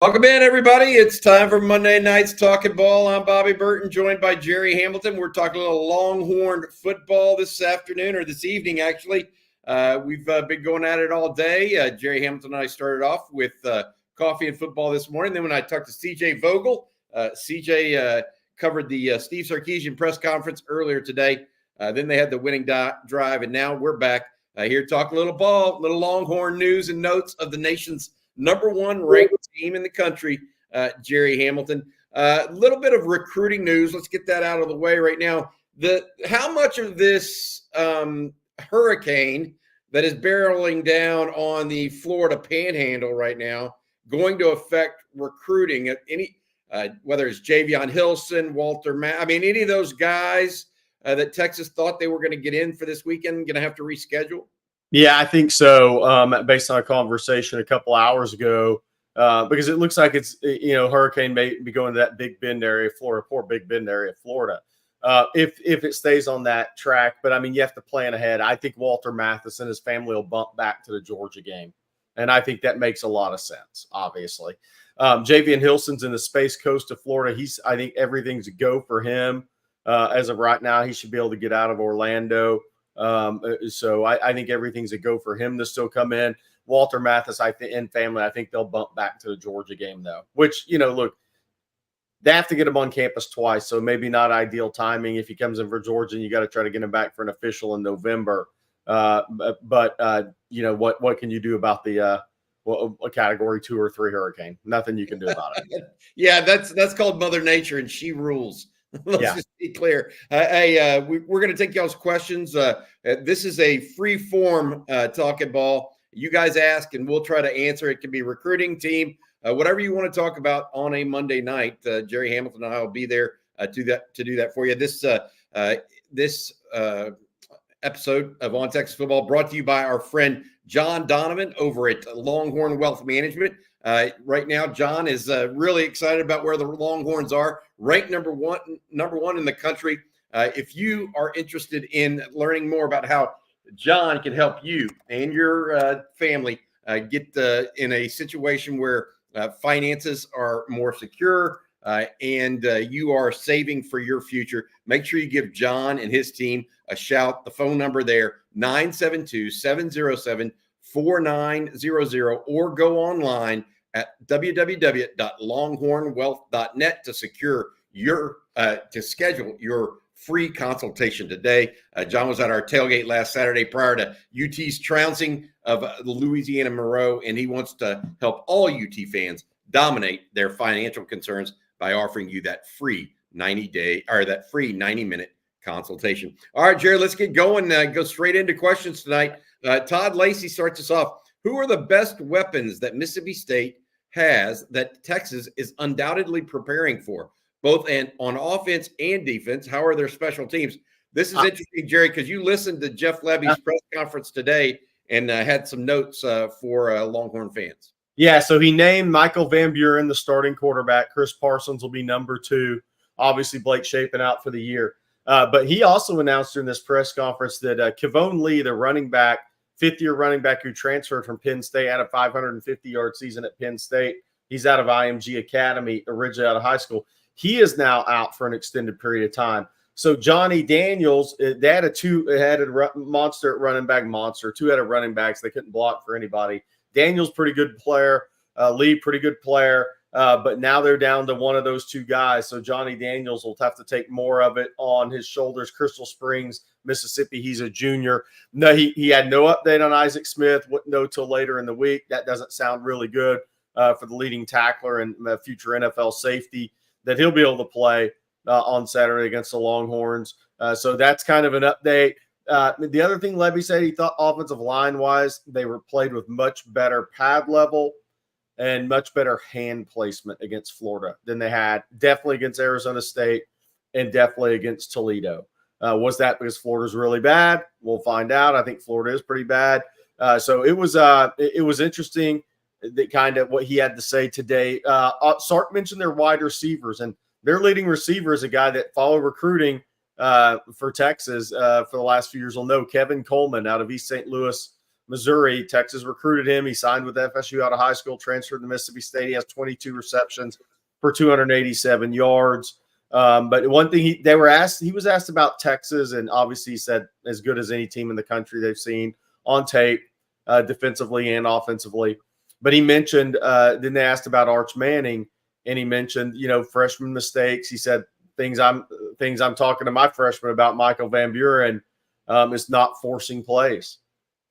Welcome in, everybody. It's time for Monday night's Talkin' Ball. I'm Bobby Burton, joined by Jerry Hamilton. We're talking a little Longhorn football this afternoon, or this evening, actually. We've been going at it all day. Jerry Hamilton and I started off with coffee and football this morning. Then when I talked to CJ Vogel, CJ covered the Steve Sarkisian press conference earlier today. Then they had the winning drive, and now we're back here to talk a little ball, little Longhorn news and notes of the nation's number one ranked team in the country, Jerry Hamilton. A little bit of recruiting news. Let's get that out of the way right now. How much of this hurricane that is barreling down on the Florida Panhandle right now going to affect recruiting at any, whether it's Javion Hilson, Walter any of those guys that Texas thought they were going to get in for this weekend, going to have to reschedule? Yeah, I think so. Based on a conversation a couple hours ago, because it looks like it's, hurricane may be going to that Big Bend area, Florida, poor Big Bend area, Florida. If it stays on that track, but you have to plan ahead. I think Walter Mathis and his family will bump back to the Georgia game, and I think that makes a lot of sense. Obviously, Javion Hilson's in the Space Coast of Florida. I think everything's a go for him as of right now. He should be able to get out of Orlando. So I think everything's a go for him to still come in. Walter Mathis, I think, and family, I think they'll bump back to the Georgia game, though, which, look, they have to get him on campus twice. So maybe not ideal timing. If he comes in for Georgia, and you got to try to get him back for an official in November. But what can you do about the a category 2 or 3 hurricane? Nothing you can do about it. Yeah, that's called Mother Nature, and she rules. Let's just be clear. We're going to take y'all's questions. This is a free form Talkin' Ball. You guys ask, and we'll try to answer. It can be recruiting, team, whatever you want to talk about on a Monday night. Jerry Hamilton and I will be there to do that for you. This episode of On Texas Football brought to you by our friend John Donovan over at Longhorn Wealth Management. Right now, John is really excited about where the Longhorns are, ranked number one in the country. If you are interested in learning more about how John can help you and your family get in a situation where finances are more secure and you are saving for your future, make sure you give John and his team a shout. The phone number there, 972-707-4900, or go online at www.longhornwealth.net to schedule your free consultation today. John was at our tailgate last Saturday prior to UT's trouncing of the Louisiana Monroe, and he wants to help all UT fans dominate their financial concerns by offering you that free 90-minute consultation. All right, Jerry, let's get going. Go straight into questions tonight. Todd Lacey starts us off. Who are the best weapons that Mississippi State has that Texas is undoubtedly preparing for, both on offense and defense? How are their special teams? This is interesting, Jerry, because you listened to Jeff Lebby's press conference today and had some notes for Longhorn fans. Yeah, so he named Michael Van Buren the starting quarterback. Chris Parsons will be number 2. Obviously, Blake Shapen out for the year. But he also announced during this press conference that Kevon Lee, the running back, fifth-year running back who transferred from Penn State, had a 550-yard season at Penn State. He's out of IMG Academy, originally out of high school. He is now out for an extended period of time. So Johnny Daniels, they had a monster running back, two-headed running backs. They couldn't block for anybody. Daniels, pretty good player. Lee, pretty good player. But now they're down to one of those two guys. So Johnny Daniels will have to take more of it on his shoulders. Crystal Springs, Mississippi, he's a junior. No, he had no update on Isaac Smith. Wouldn't know till later in the week. That doesn't sound really good for the leading tackler and future NFL safety that he'll be able to play on Saturday against the Longhorns. So that's kind of an update. The other thing Levy said, he thought offensive line-wise, they were played with much better pad level and much better hand placement against Florida than they had, definitely against Arizona State and definitely against Toledo. Was that because Florida's really bad? We'll find out. I think Florida is pretty bad. So it was interesting that kind of what he had to say today. Sark mentioned their wide receivers, and their leading receiver is a guy that followed recruiting for Texas for the last few years. Will know Kevin Coleman out of East St. Louis Missouri. Texas recruited him. He signed with FSU out of high school, transferred to Mississippi State. He has 22 receptions for 287 yards. But one thing he was asked about Texas, and obviously he said as good as any team in the country they've seen on tape, defensively and offensively. But he mentioned, then they asked about Arch Manning, and he mentioned, freshman mistakes. He said things I'm talking to my freshman about Michael Van Buren is not forcing plays.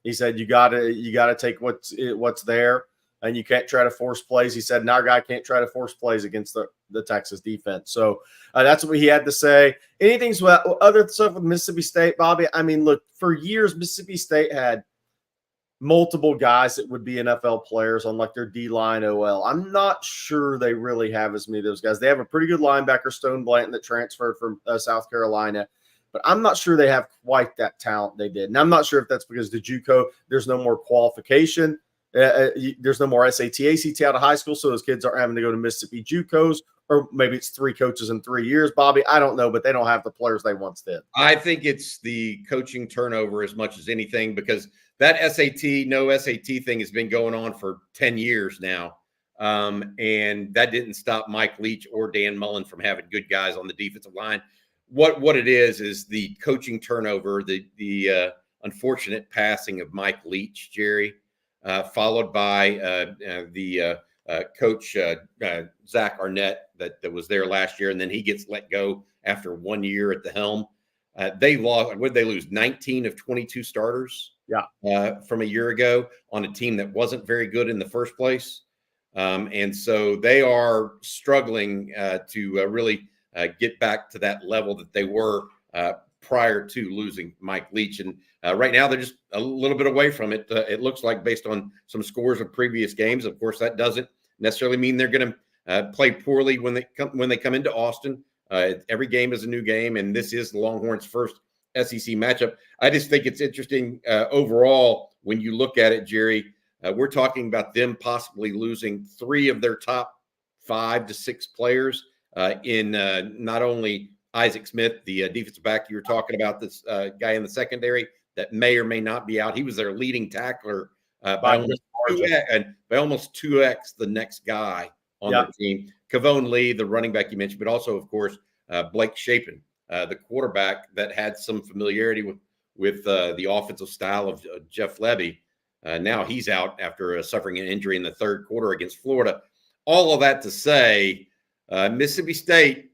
He said you gotta take what's there, and you can't try to force plays. He said, and our guy can't try to force plays against the Texas defense. So that's what he had to say. Anything other stuff with Mississippi State, Bobby? I mean, look, for years, Mississippi State had multiple guys that would be NFL players on like their D-line OL. I'm not sure they really have as many of those guys. They have a pretty good linebacker, Stone Blanton, that transferred from South Carolina. But I'm not sure they have quite that talent they did. And I'm not sure if that's because the JUCO, there's no more qualification. There's no more SAT, ACT out of high school, so those kids aren't having to go to Mississippi JUCOs, or maybe it's 3 coaches in 3 years, Bobby. I don't know, but they don't have the players they once did. I think it's the coaching turnover as much as anything, because that no SAT thing has been going on for 10 years now. And that didn't stop Mike Leach or Dan Mullen from having good guys on the defensive line. What it is the coaching turnover, the unfortunate passing of Mike Leach, Jerry, followed by the coach Zach Arnett that was there last year, and then he gets let go after 1 year at the helm. They lost. What did they lose? 19 of 22 starters. Yeah, from a year ago on a team that wasn't very good in the first place, and so they are struggling to really get back to that level that they were prior to losing Mike Leach. And right now they're just a little bit away from it. It looks like, based on some scores of previous games. Of course, that doesn't necessarily mean they're going to play poorly when they come into Austin. Every game is a new game, and this is the Longhorns' first SEC matchup. I just think it's interesting overall when you look at it, Jerry. We're talking about them possibly losing 3 of their top 5 to 6 players in not only Isaac Smith, the defensive back you were talking about, this guy in the secondary that may or may not be out. He was their leading tackler by almost 2x the next guy on their team. Kavon Lee, the running back you mentioned, but also, of course, Blake Shapen, the quarterback that had some familiarity with the offensive style of Jeff Lebby. Now he's out after suffering an injury in the third quarter against Florida. All of that to say, Mississippi State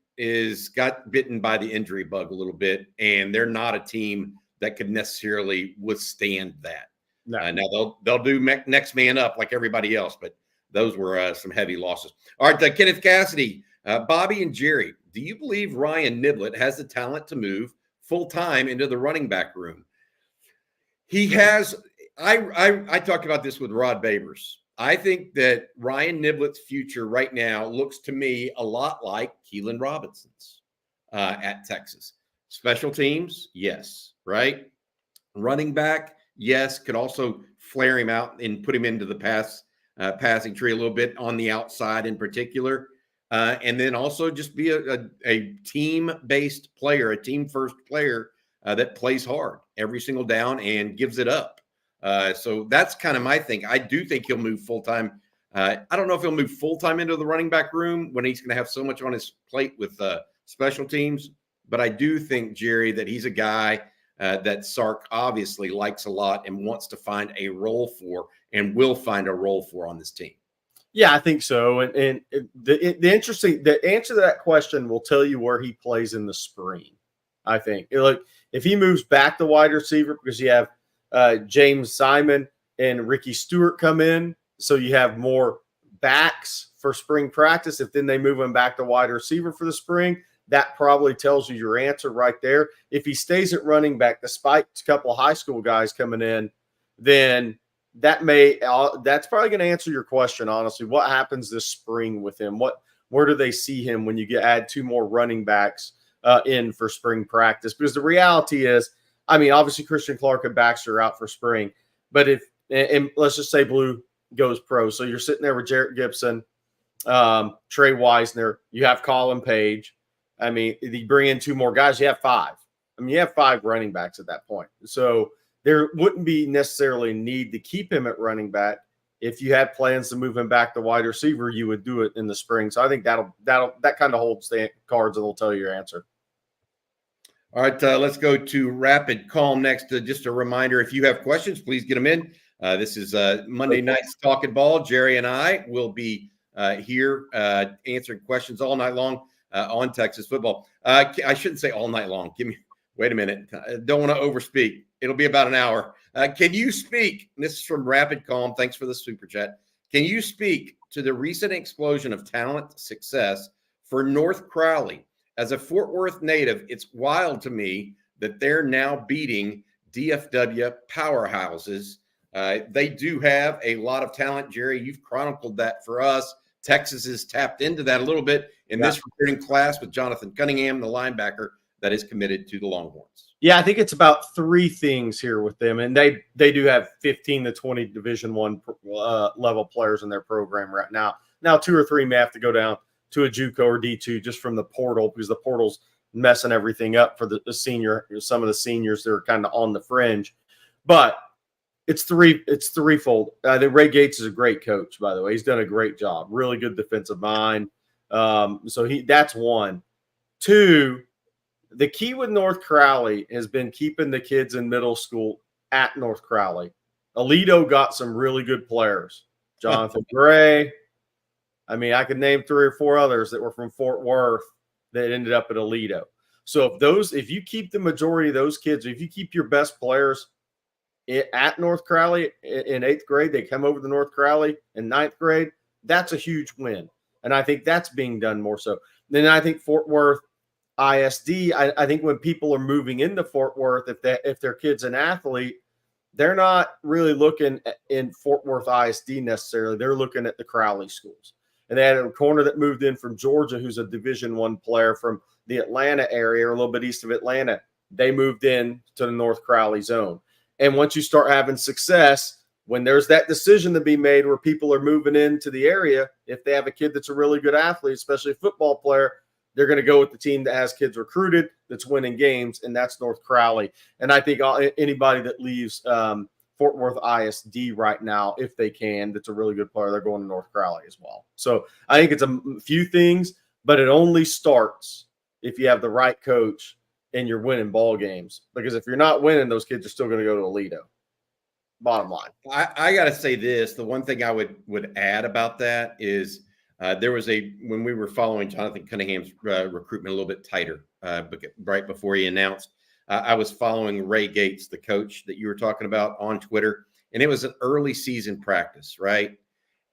got bitten by the injury bug a little bit, and they're not a team that could necessarily withstand that. No. Now they'll do next man up like everybody else, but those were some heavy losses. All right, Kenneth Cassidy, Bobby and Jerry, do you believe Ryan Niblett has the talent to move full-time into the running back room? He has. I talked about this with Rod Babers. I think that Ryan Niblett's future right now looks to me a lot like Keelan Robinson's at Texas. Special teams, yes, right? Running back, yes, could also flare him out and put him into the passing tree a little bit on the outside in particular. And then also just be a team-based player, a team-first player that plays hard every single down and gives it up. So that's kind of my thing. I do think he'll move full-time. I don't know if he'll move full-time into the running back room when he's going to have so much on his plate with special teams. But I do think, Jerry, that he's a guy that Sark obviously likes a lot and wants to find a role for, and will find a role for on this team. Yeah, I think so. And the answer to that question will tell you where he plays in the spring. I think if he moves back to wide receiver, because you have James Simon and Ricky Stewart come in, so you have more backs for spring practice. If then they move him back to wide receiver for the spring, that probably tells you your answer right there. If he stays at running back, despite a couple of high school guys coming in, then that's probably going to answer your question, honestly. What happens this spring with him? Where do they see him when you add 2 more running backs in for spring practice? Because the reality is, I mean, obviously Christian Clark and Baxter are out for spring, but and let's just say Blue goes pro. So you're sitting there with Jarrett Gibson, Trey Wisner, you have Colin Page. I mean, you bring in 2 more guys, you have 5. I mean, you have 5 running backs at that point. So there wouldn't be necessarily a need to keep him at running back. If you had plans to move him back to wide receiver, you would do it in the spring. So I think that kind of holds the cards, and it'll tell you your answer. All right, let's go to Rapid Calm next. Just a reminder, if you have questions, please get them in. This is Monday night's Talkin' Ball. Jerry and I will be here answering questions all night long on Texas football. I shouldn't say all night long. Wait a minute. I don't want to overspeak. It'll be about an hour. Can you speak? This is from Rapid Calm. Thanks for the super chat. Can you speak to the recent explosion of talent success for North Crowley? As a Fort Worth native, it's wild to me that they're now beating DFW powerhouses. They do have a lot of talent. Jerry, you've chronicled that for us. Texas has tapped into that a little bit in this recruiting class with Jonathan Cunningham, the linebacker that is committed to the Longhorns. Yeah, I think it's about three things here with them, and they do have 15 to 20 Division I level players in their program right now. Now 2 or 3 may have to go down to a JUCO or D2 just from the portal, because the portal's messing everything up for the senior. Some of the seniors that are kind of on the fringe, but it's threefold. Ray Gates is a great coach, by the way. He's done a great job. Really good defensive mind. So that's one. 2, the key with North Crowley has been keeping the kids in middle school at North Crowley. Alito got some really good players. Jonathan Gray. I mean, I could name 3 or 4 others that were from Fort Worth that ended up at Alito. So if you keep the majority of those kids, if you keep your best players at North Crowley in 8th grade, they come over to North Crowley in 9th grade, that's a huge win. And I think that's being done more so. Then I think Fort Worth ISD, I think when people are moving into Fort Worth, if their kid's an athlete, they're not really looking in Fort Worth ISD necessarily. They're looking at the Crowley schools. And they had a corner that moved in from Georgia who's a Division I player from the Atlanta area or a little bit east of Atlanta. They moved in to the North Crowley zone. And once you start having success, when there's that decision to be made where people are moving into the area, if they have a kid that's a really good athlete, especially a football player, they're going to go with the team that has kids recruited, that's winning games, and that's North Crowley. And I think anybody that leaves Fort Worth ISD right now, if they can, that's a really good player, they're going to North Crowley as well. So I think it's a few things, but it only starts if you have the right coach and you're winning ball games. Because if you're not winning, those kids are still going to go to Alito. Bottom line. I got to say this. The one thing I would add about that is there was when we were following Jonathan Cunningham's recruitment a little bit tighter right before he announced, I was following Ray Gates, the coach that you were talking about, on Twitter, and it was an early season practice, right?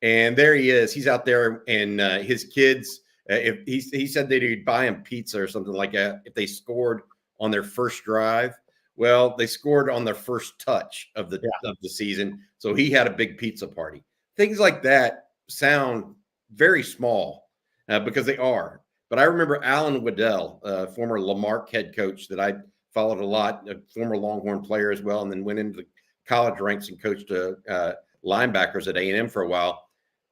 And there he is. He's out there, and his kids, if he said that he'd buy him pizza or something like that if they scored on their first drive. Well, they scored on their first touch of the season, so he had a big pizza party. Things like that sound very small because they are. But I remember Alan Waddell, former Lamarck head coach that I followed a lot, a former Longhorn player as well, and then went into the college ranks and coached linebackers at A&M for a while.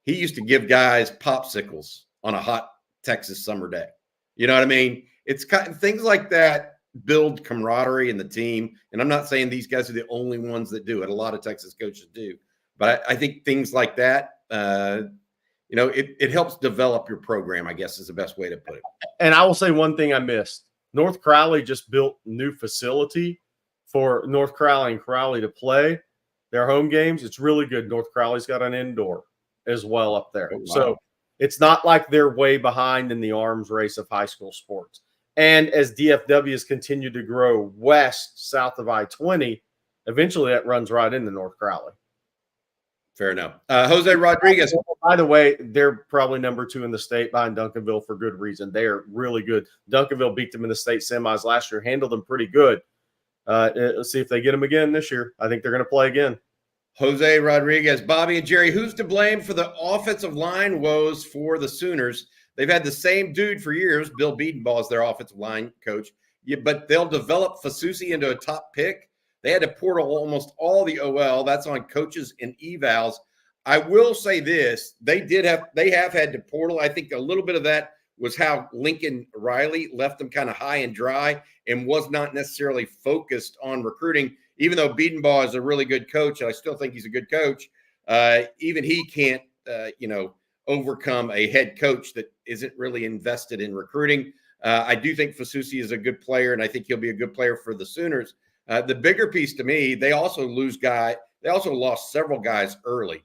He used to give guys popsicles on a hot Texas summer day. You know what I mean? It's kind of things like that build camaraderie in the team. And I'm not saying these guys are the only ones that do it. A lot of Texas coaches do. But I think things like that, it helps develop your program, I guess, is the best way to put it. And I will say one thing I missed. North Crowley just built new facility for North Crowley and Crowley to play their home games. It's really good. North Crowley's got an indoor as well up there. Oh, wow. So it's not like they're way behind in the arms race of high school sports. And as DFW has continued to grow west, south of I-20, eventually that runs right into North Crowley. Fair enough. Jose Rodriguez. By the way, they're probably number 2 in the state behind Duncanville for good reason. They are really good. Duncanville beat them in the state semis last year, handled them pretty good. Let's see if they get them again this year. I think they're going to play again. Jose Rodriguez, Bobby and Jerry, who's to blame for the offensive line woes for the Sooners? They've had the same dude for years. Bill Beatonbaugh is their offensive line coach. But they'll develop Fasusi into a top pick. They had to portal almost all the OL. That's on coaches and evals. I will say this. They have had to portal. I think a little bit of that was how Lincoln Riley left them kind of high and dry and was not necessarily focused on recruiting. even though Bedenbaugh is a really good coach, and I still think he's a good coach, even he can't, overcome a head coach that isn't really invested in recruiting. I do think Fasusi is a good player, and I think he'll be a good player for the Sooners. The bigger piece to me, they also lost several guys early.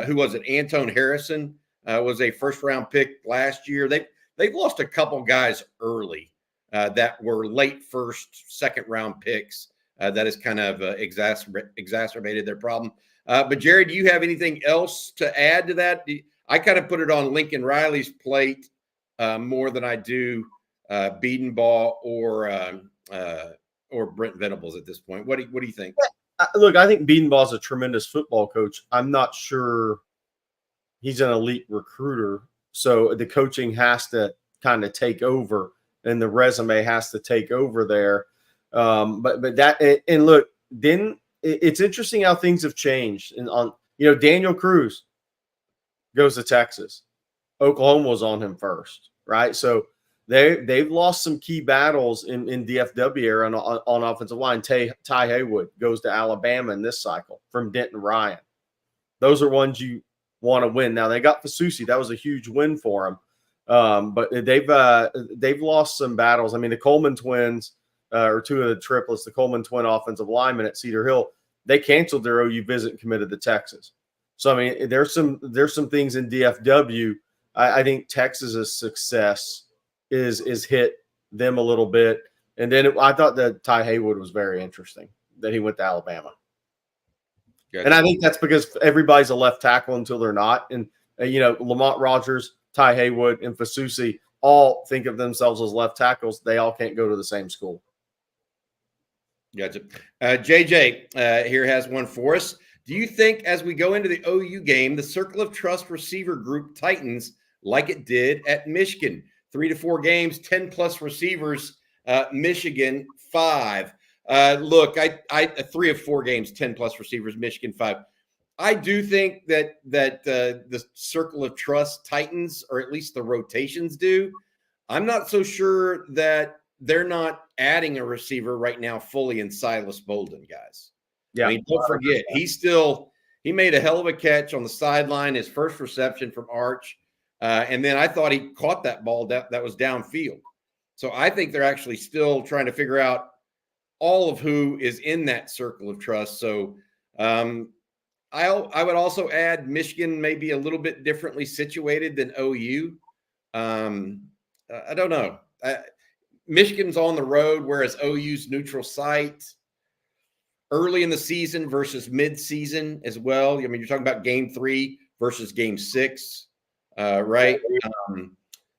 Who was it? Anton Harrison was a first-round pick last year. They've lost a couple guys early that were late first, second-round picks. That has kind of exacerbated their problem. But Jerry, do you have anything else to add to that? I kind of put it on Lincoln Riley's plate more than I do Bedenbaugh or Brent Venables at this point. What do you think? Look, I think Bedenbaugh's a tremendous football coach. I'm not sure he's an elite recruiter, so the coaching has to kind of take over, and the resume has to take over there. But that, and look, then it's interesting how things have changed. And Daniel Cruz goes to Texas. Oklahoma was on him first, right? So they've lost some key battles in DFW era on offensive line. Ty Haywood goes to Alabama in this cycle from Denton Ryan. Those are ones you want to win. Now they got Fasusi. That was a huge win for them. But they've lost some battles. I mean, the Coleman twins or two of the triplets, the Coleman twin offensive linemen at Cedar Hill, they canceled their OU visit and committed to Texas. So I mean, there's some things in DFW. I think Texas's success is hit them a little bit. And then I thought that Ty Haywood was very interesting that he went to Alabama. Gotcha. And I think that's because everybody's a left tackle until they're not. And, Lamont Rogers, Ty Haywood, and Fasusi all think of themselves as left tackles. They all can't go to the same school. Gotcha. JJ here has one for us. Do you think as we go into the OU game, the Circle of Trust receiver group tightens like it did at Michigan? 3 to 4 games, 10+ receivers, Michigan 5. Look, I 3 of 4 games, 10+ receivers, Michigan 5. I do think that the Circle of Trust tightens, or at least the rotations do. I'm not so sure that they're not adding a receiver right now fully in Silas Bolden, guys. Yeah. I mean, don't forget, he made a hell of a catch on the sideline, his first reception from Arch. And then I thought he caught that ball that was downfield. So I think they're actually still trying to figure out all of who is in that Circle of Trust. So I would also add Michigan may be a little bit differently situated than OU. I don't know. Michigan's on the road, whereas OU's neutral site early in the season versus mid-season as well. I mean, you're talking about game 3 versus game 6. Right.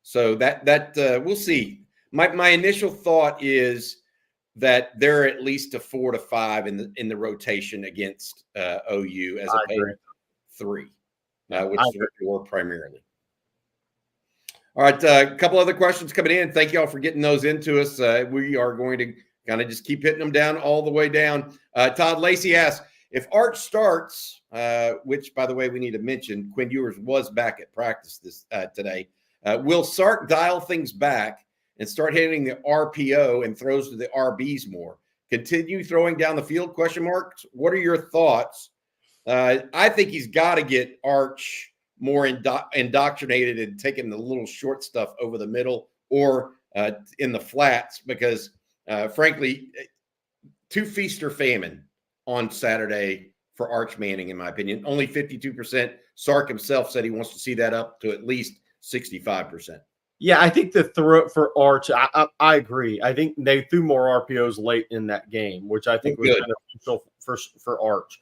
So that we'll see. My initial thought is that they're at least a 4 to 5 in the rotation against OU as opposed to 3, which is what they were primarily. All right, a couple other questions coming in. Thank you all for getting those into us. We are going to kind of just keep hitting them down all the way down. Todd Lacey asks, if Arch starts, which, by the way, we need to mention, Quinn Ewers was back at practice today, will Sark dial things back and start hitting the RPO and throws to the RBs more? Continue throwing down the field, question marks? What are your thoughts? I think he's got to get Arch more indoctrinated and taking the little short stuff over the middle or in the flats because, frankly, 2 feast or famine on Saturday for Arch Manning, in my opinion. Only 52%. Sark himself said he wants to see that up to at least 65%. Yeah, I think the throw for Arch, I agree. I think they threw more RPOs late in that game, which I think was beneficial for Arch.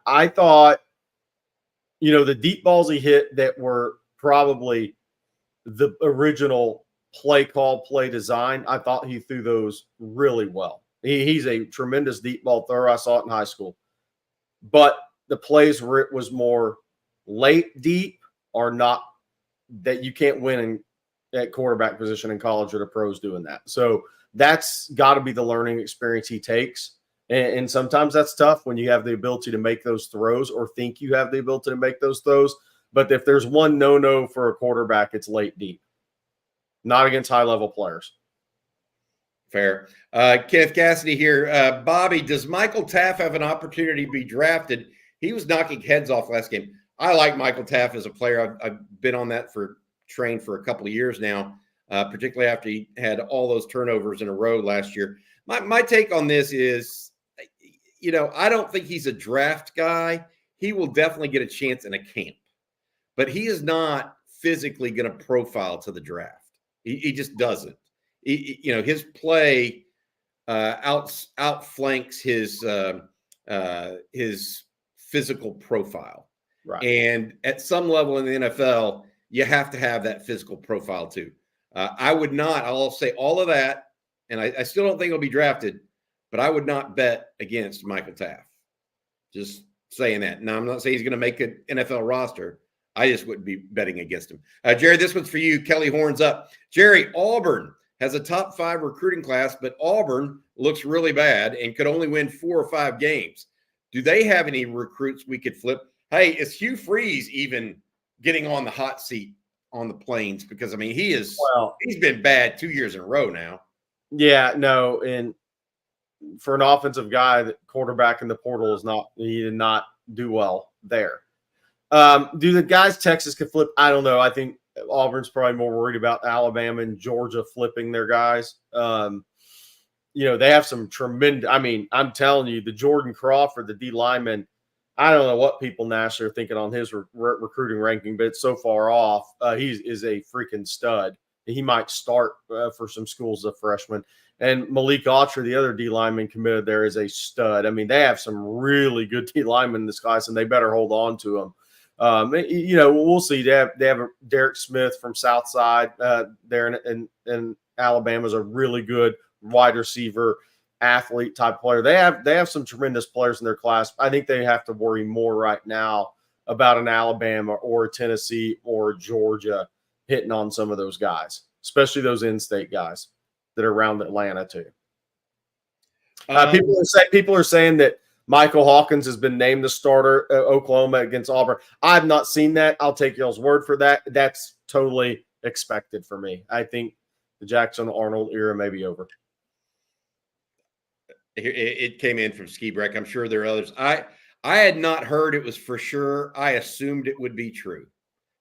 I thought, the deep balls he hit that were probably the original play call, play design, I thought he threw those really well. He's a tremendous deep ball thrower. I saw it in high school. But the plays where it was more late deep are not that you can't win at quarterback position in college or the pros doing that. So that's got to be the learning experience he takes. And sometimes that's tough when you have the ability to make those throws or think you have the ability to make those throws. But if there's one no-no for a quarterback, it's late deep. Not against high-level players. Fair. Kenneth Cassidy here. Bobby, does Michael Taff have an opportunity to be drafted? He was knocking heads off last game. I like Michael Taff as a player. I've been on that train for a couple of years now, particularly after he had all those turnovers in a row last year. My take on this is, I don't think he's a draft guy. He will definitely get a chance in a camp, but he is not physically going to profile to the draft. He just doesn't. His play outflanks his physical profile. Right. And at some level in the NFL, you have to have that physical profile too. I'll say all of that, and I still don't think he'll be drafted, but I would not bet against Michael Taff. Just saying that. Now, I'm not saying he's going to make an NFL roster. I just wouldn't be betting against him. Jerry, this one's for you. Kelly Horns up. Jerry, Auburn has a top 5 recruiting class, but Auburn looks really bad and could only win 4 or 5 games. Do they have any recruits we could flip? Hey, is Hugh Freeze even getting on the hot seat on the Plains? Because, he's been bad 2 years in a row now. Yeah, no, and for an offensive guy, that quarterback in the portal he did not do well there. Do the guys Texas could flip? I don't know. I think Auburn's probably more worried about Alabama and Georgia flipping their guys. They have some tremendous. I'm telling you, the Jordan Crawford, the D lineman. I don't know what people nationally are thinking on his recruiting ranking, but it's so far off. He is a freaking stud. He might start for some schools as a freshman. And Malik Autry, the other D lineman committed there, is a stud. They have some really good D linemen in this class, and they better hold on to them. We'll see. They have Derek Smith from Southside there in Alabama is a really good wide receiver, athlete type player. They have some tremendous players in their class. I think they have to worry more right now about an Alabama or Tennessee or Georgia hitting on some of those guys, especially those in-state guys that are around Atlanta too. People are saying that Michael Hawkins has been named the starter at Oklahoma against Auburn. I've not seen that. I'll take y'all's word for that. That's totally expected for me. I think the Jackson Arnold era may be over. It came in from Ski Break. I'm sure there are others. I had not heard it was for sure. I assumed it would be true.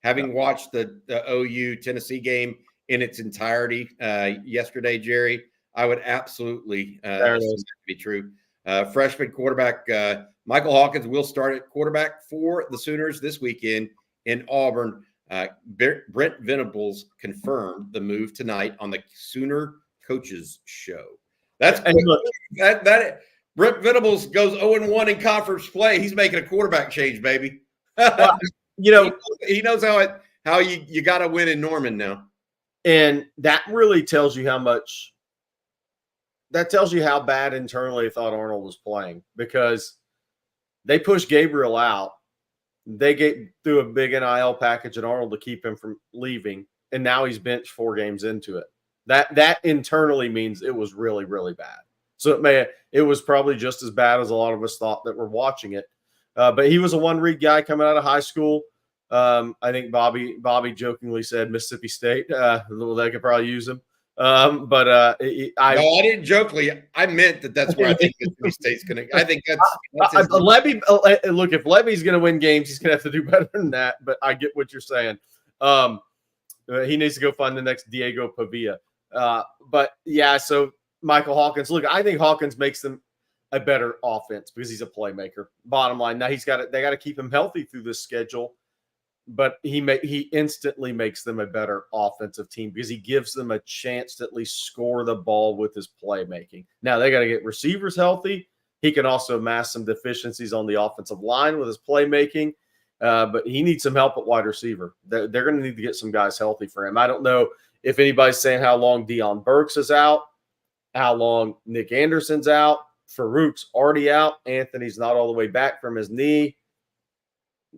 Having watched the OU Tennessee game in its entirety yesterday, Jerry, I would absolutely assume that to be true. Freshman quarterback Michael Hawkins will start at quarterback for the Sooners this weekend in Auburn. Brent Venables confirmed the move tonight on the Sooner Coaches Show. That's that Brent Venables goes 0-1 in conference play. He's making a quarterback change, baby. Well, he knows how you got to win in Norman now, and that really tells you how much. That tells you how bad internally they thought Arnold was playing, because they pushed Gabriel out. They threw a big NIL package at Arnold to keep him from leaving, and now he's benched 4 games into it. That internally means it was really, really bad. So it was probably just as bad as a lot of us thought that were watching it. But he was a one-read guy coming out of high school. I think Bobby jokingly said Mississippi State. They could probably use him. No, I didn't jokingly. I meant that's where I think Mississippi State's going to. I think that's Levy. Look, if Levy's going to win games, he's going to have to do better than that. But I get what you're saying. He needs to go find the next Diego Pavia. But yeah, so Michael Hawkins. Look, I think Hawkins makes them a better offense because he's a playmaker. Bottom line, now they got to keep him healthy through this schedule. But he instantly makes them a better offensive team because he gives them a chance to at least score the ball with his playmaking. Now, they got to get receivers healthy. He can also mask some deficiencies on the offensive line with his playmaking, but he needs some help at wide receiver. They're going to need to get some guys healthy for him. I don't know if anybody's saying how long Deion Burks is out, how long Nick Anderson's out. Farouk's already out. Anthony's not all the way back from his knee.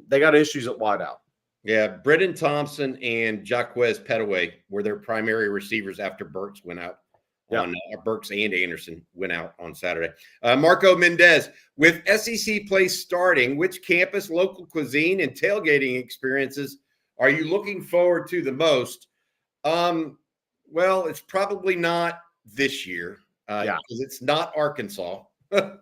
They got issues at wideout. Yeah, Brendan Thompson and Jaquez Petaway were their primary receivers after Burks went out. Burks and Anderson went out on Saturday. Marco Mendez, with SEC play starting, which campus, local cuisine, and tailgating experiences are you looking forward to the most? Well, it's probably not this year. because it's not Arkansas. I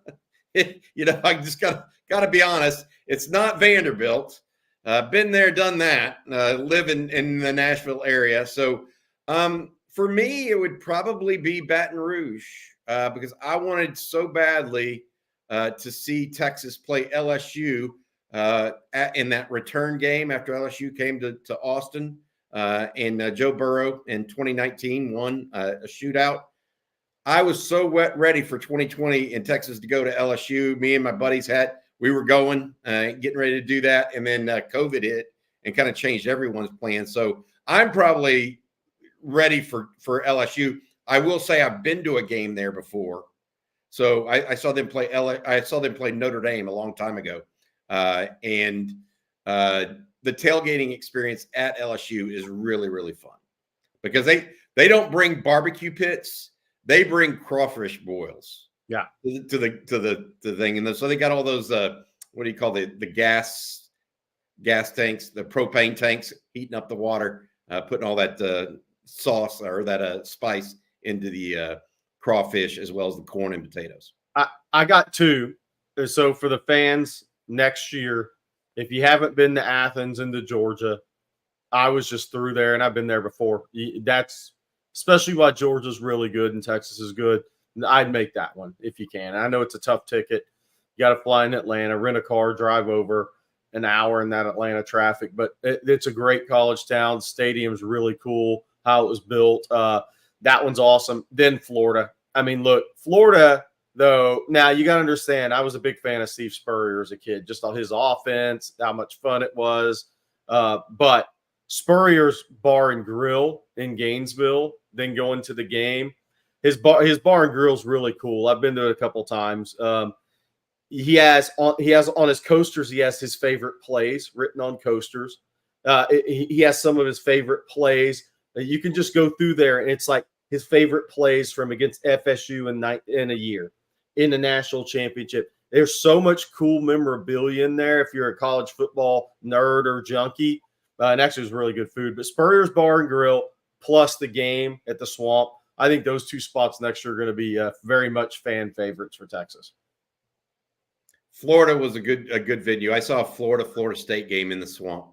just got to be honest. It's not Vanderbilt. Been there, done that. Live in the Nashville area. So for me, it would probably be Baton Rouge because I wanted so badly to see Texas play LSU in that return game after LSU came to Austin. And Joe Burrow in 2019 won a shootout. I was so ready for 2020 in Texas to go to LSU. Me and my buddies we were going, getting ready to do that. And then COVID hit and kind of changed everyone's plans. So I'm probably ready for LSU. I will say I've been to a game there before. So I saw them play Notre Dame a long time ago. And the tailgating experience at LSU is really, really fun because they don't bring barbecue pits. They bring crawfish boils. Yeah. To the thing. And so they got all those what do you call the gas tanks, the propane tanks, heating up the water, putting all that sauce or that spice into the crawfish as well as the corn and potatoes. I got two. So for the fans next year, if you haven't been to Athens and to Georgia, I was just through there and I've been there before. That's especially why Georgia's really good and Texas is good. I'd make that one if you can. I know it's a tough ticket. You got to fly in Atlanta, rent a car, drive over an hour in that Atlanta traffic. But it's a great college town. The stadium's really cool, how it was built. That one's awesome. Then Florida. I mean, look, Florida, though, now you got to understand, I was a big fan of Steve Spurrier as a kid, just on his offense, how much fun it was. But Spurrier's Bar and Grill in Gainesville, then going to the game. His bar and grill is really cool. I've been to it a couple times. He has on his coasters. He has his favorite plays written on coasters. He has some of his favorite plays. You can just go through there, and it's like his favorite plays from against FSU in a year in the national championship. There's so much cool memorabilia in there. If you're a college football nerd or junkie, and actually, it was really good food. But Spurrier's Bar and Grill plus the game at the Swamp. I think those two spots next year are going to be very much fan favorites for Texas. Florida was a good venue. I saw a Florida State game in the Swamp.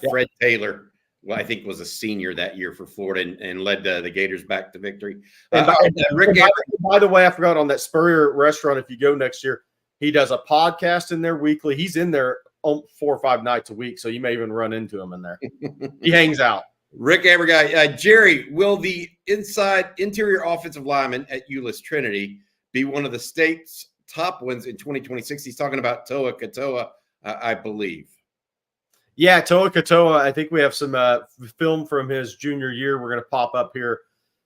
Fred Taylor, I think, was a senior that year for Florida and led the Gators back to victory. By the way, I forgot on that Spurrier restaurant, if you go next year, he does a podcast in there weekly. He's in there 4 or 5 nights a week, so you may even run into him in there. He hangs out. Rick Aberguy. Jerry, will the interior offensive lineman at Euless Trinity be one of the state's top ones in 2026? He's talking about Toa Katoa, I believe. Yeah, Toa Katoa. I think we have some film from his junior year. We're going to pop up here.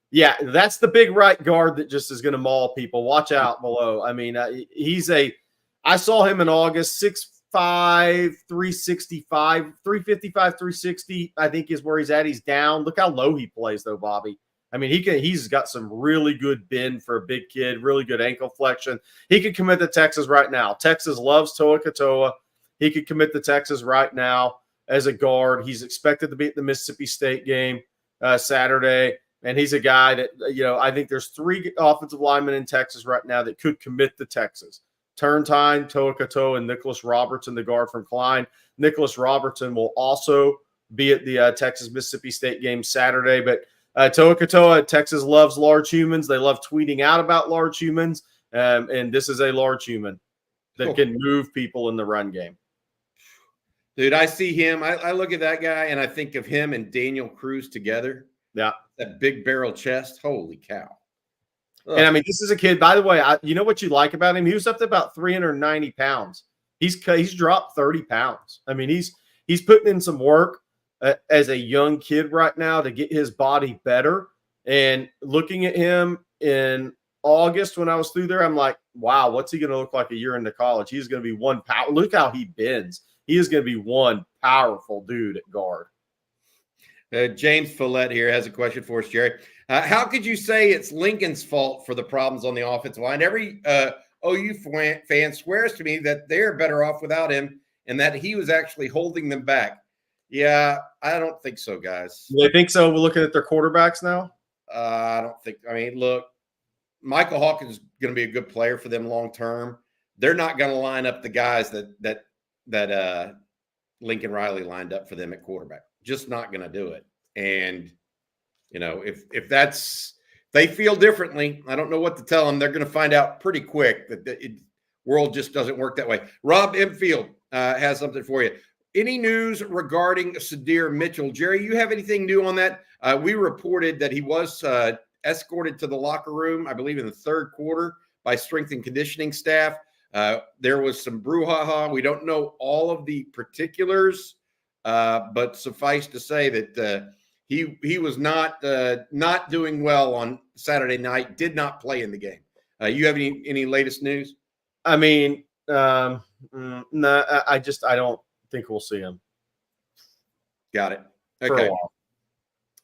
Yeah, that's the big right guard that just is going to maul people. Watch out below. I mean, I saw him in August, 6'5", 365, 355, 360, I think is where he's at. He's down. Look how low he plays, though, Bobby. I mean, he's got some really good bend for a big kid, really good ankle flexion. He could commit to Texas right now. Texas loves Toa Katoa. He could commit to Texas right now as a guard. He's expected to be at the Mississippi State game Saturday, and he's a guy that, I think there's 3 offensive linemen in Texas right now that could commit to Texas. Turntine, Toa Katoa, and Nicholas Robertson, the guard from Klein. Nicholas Robertson will also be at the Texas-Mississippi State game Saturday. But Toa Katoa, Texas loves large humans. They love tweeting out about large humans. And this is a large human that can move people in the run game. Dude, I see him. I look at that guy, and I think of him and Daniel Cruz together. Yeah. That big barrel chest. Holy cow. Ugh. And, I mean, this is a kid, by the way, you know what you like about him? He was up to about 390 pounds. He's dropped 30 pounds. I mean, he's putting in some work as a young kid right now to get his body better. And looking at him in August when I was through there, I'm like, wow, what's he going to look like a year into college? He's going to be one power. Look how he bends. He is going to be one powerful dude at guard. James Follett here has a question for us, Jerry. How could you say it's Lincoln's fault for the problems on the offensive line? Every OU fan swears to me that they're better off without him and that he was actually holding them back. Yeah, I don't think so, guys. You think so? We're looking at their quarterbacks now? I don't think – I mean, look, Michael Hawkins is going to be a good player for them long term. They're not going to line up the guys that Lincoln Riley lined up for them at quarterback. Just not going to do it. And if they feel differently, I don't know what to tell them. They're going to find out pretty quick that the world just doesn't work that way. Rob Enfield has something for you. Any news regarding Sadir Mitchell? Jerry, you have anything new on that? We reported that he was escorted to the locker room, I believe in the third quarter, by strength and conditioning staff. There was some brouhaha. We don't know all of the particulars, but suffice to say that he was not doing well on Saturday night, did not play in the game. You have any latest news? I mean, no, I don't think we'll see him. Got it. Okay.